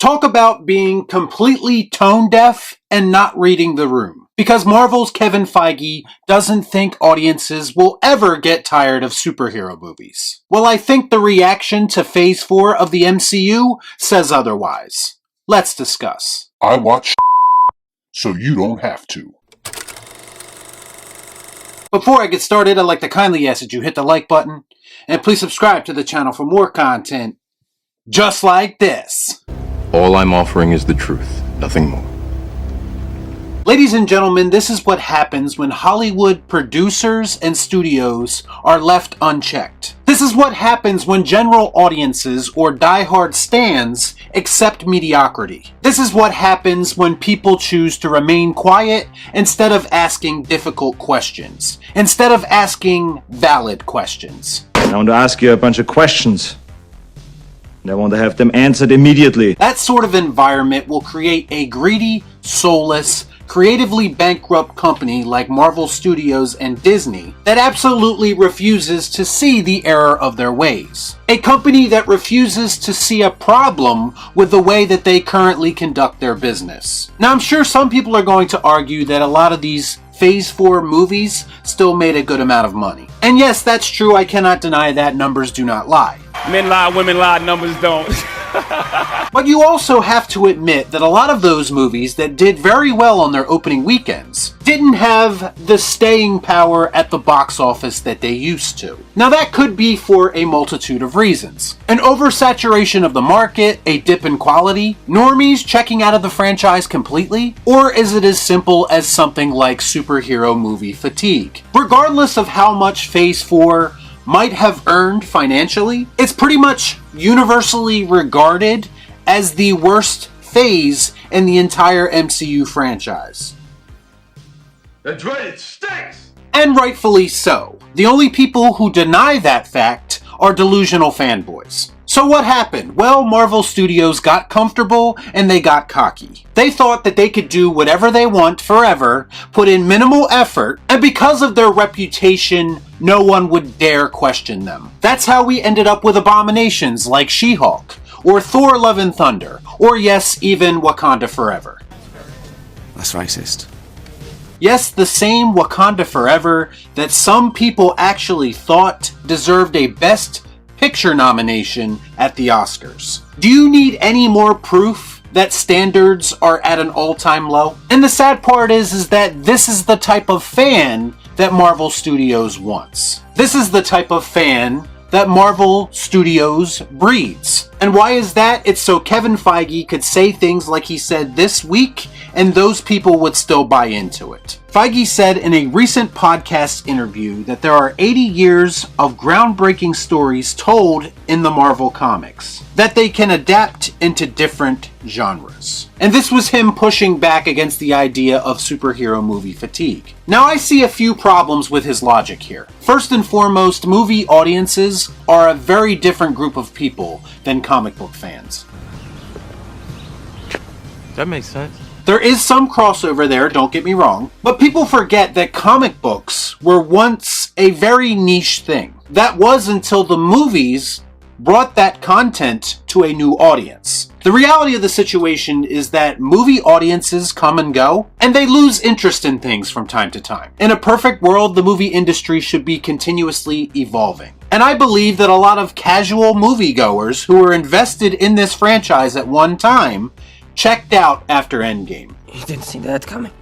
Talk about being completely tone deaf and not reading the room. Because Marvel's Kevin Feige doesn't think audiences will ever get tired of superhero movies. Well, I think the reaction to Phase 4 of the MCU says otherwise. Let's discuss. I watch so you don't have to. Before I get started, I'd like to kindly ask that you hit the like button and please subscribe to the channel for more content just like this. All I'm offering is the truth, nothing more. Ladies and gentlemen, this is what happens when Hollywood producers and studios are left unchecked. This is what happens when general audiences or diehard stans accept mediocrity. This is what happens when people choose to remain quiet instead of asking difficult questions, instead of asking valid questions. I want to ask you a bunch of questions, and I want to have them answered immediately. That sort of environment will create a greedy, soulless, creatively bankrupt company like Marvel Studios and Disney that absolutely refuses to see the error of their ways. A company that refuses to see a problem with the way that they currently conduct their business. Now, I'm sure some people are going to argue that a lot of these Phase 4 movies still made a good amount of money. And yes, that's true, I cannot deny that, numbers do not lie. Men lie, women lie, numbers don't. But you also have to admit that a lot of those movies that did very well on their opening weekends didn't have the staying power at the box office that they used to. Now that could be for a multitude of reasons. An oversaturation of the market, a dip in quality, normies checking out of the franchise completely, or is it as simple as something like superhero movie fatigue? Regardless of how much Phase 4 might have earned financially, it's pretty much universally regarded as the worst phase in the entire MCU franchise. That's right, it stinks! And rightfully so. The only people who deny that fact are delusional fanboys. So what happened? Well, Marvel Studios got comfortable and they got cocky. They thought that they could do whatever they want forever, put in minimal effort, and because of their reputation, no one would dare question them. That's how we ended up with abominations like She-Hulk, or Thor Love and Thunder, or yes, even Wakanda Forever. That's racist. Yes, the same Wakanda Forever that some people actually thought deserved a Best Picture nomination at the Oscars. Do you need any more proof that standards are at an all-time low? And the sad part is that this is the type of fan that Marvel Studios wants. This is the type of fan that Marvel Studios breeds. And why is that? It's so Kevin Feige could say things like he said this week, and those people would still buy into it. Feige said in a recent podcast interview that there are 80 years of groundbreaking stories told in the Marvel comics that they can adapt into different genres. And this was him pushing back against the idea of superhero movie fatigue. Now, I see a few problems with his logic here. First and foremost, movie audiences are a very different group of people than comic book fans. That makes sense. There is some crossover there, don't get me wrong, but people forget that comic books were once a very niche thing. That was until the movies brought that content to a new audience. The reality of the situation is that movie audiences come and go, and they lose interest in things from time to time. In a perfect world, the movie industry should be continuously evolving. And I believe that a lot of casual moviegoers who were invested in this franchise at one time checked out after Endgame. You didn't see that coming.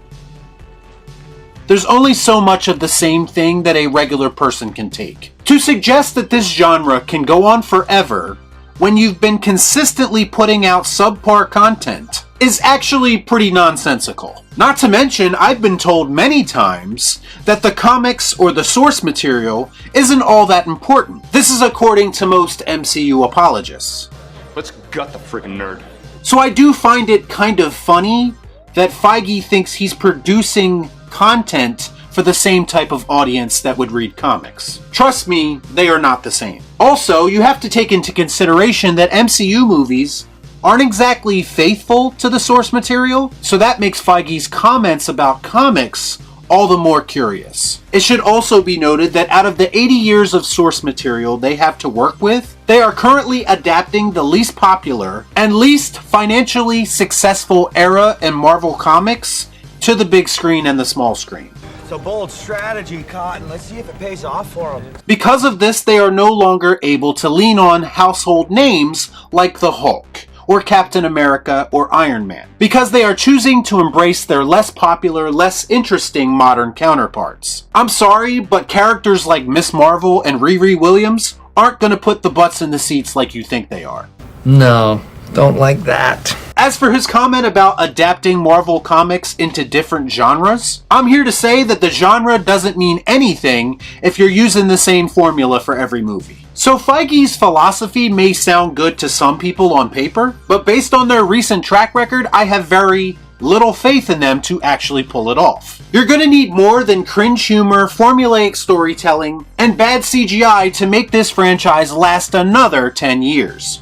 There's only so much of the same thing that a regular person can take. To suggest that this genre can go on forever when you've been consistently putting out subpar content is actually pretty nonsensical. Not to mention, I've been told many times that the comics or the source material isn't all that important. This is according to most MCU apologists. Let's gut the freaking nerd. So I do find it kind of funny that Feige thinks he's producing content for the same type of audience that would read comics. Trust me, they are not the same. Also, you have to take into consideration that MCU movies aren't exactly faithful to the source material, so that makes Feige's comments about comics all the more curious. It should also be noted that out of the 80 years of source material they have to work with, They are currently adapting the least popular and least financially successful era in Marvel Comics to the big screen and the small screen. It's a bold strategy, Cotton. Let's see if it pays off for them. Because of this, they are no longer able to lean on household names like the Hulk, or Captain America, or Iron Man, because they are choosing to embrace their less popular, less interesting modern counterparts. I'm sorry, but characters like Miss Marvel and Riri Williams aren't gonna put the butts in the seats like you think they are. No, don't like that. As for his comment about adapting Marvel Comics into different genres, I'm here to say that the genre doesn't mean anything if you're using the same formula for every movie. So Feige's philosophy may sound good to some people on paper, but based on their recent track record, I have very little faith in them to actually pull it off. You're gonna need more than cringe humor, formulaic storytelling, and bad CGI to make this franchise last another 10 years.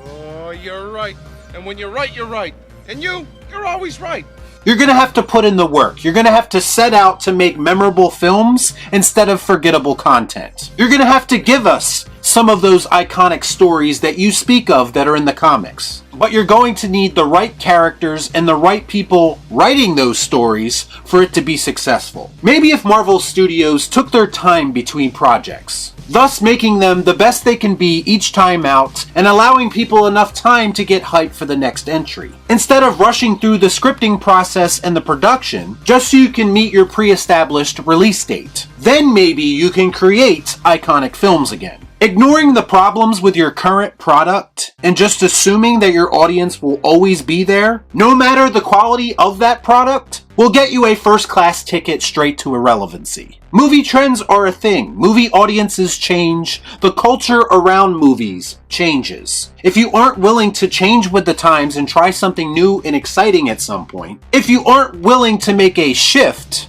Oh, you're right. And when you're right, you're right. And you're always right. You're gonna have to put in the work. You're gonna have to set out to make memorable films instead of forgettable content. You're gonna have to give us some of those iconic stories that you speak of that are in the comics. But you're going to need the right characters and the right people writing those stories for it to be successful. Maybe if Marvel Studios took their time between projects, thus making them the best they can be each time out and allowing people enough time to get hyped for the next entry, instead of rushing through the scripting process and the production just so you can meet your pre-established release date. Then maybe you can create iconic films again. Ignoring the problems with your current product and just assuming that your audience will always be there, no matter the quality of that product, will get you a first-class ticket straight to irrelevancy. Movie trends are a thing. Movie audiences change. The culture around movies changes. If you aren't willing to change with the times and try something new and exciting at some point, if you aren't willing to make a shift,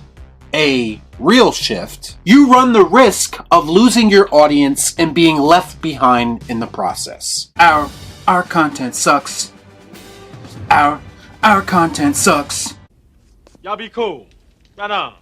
a real shift, you run the risk of losing your audience and being left behind in the process. Our content sucks. Our content sucks. Y'all be cool. Right on.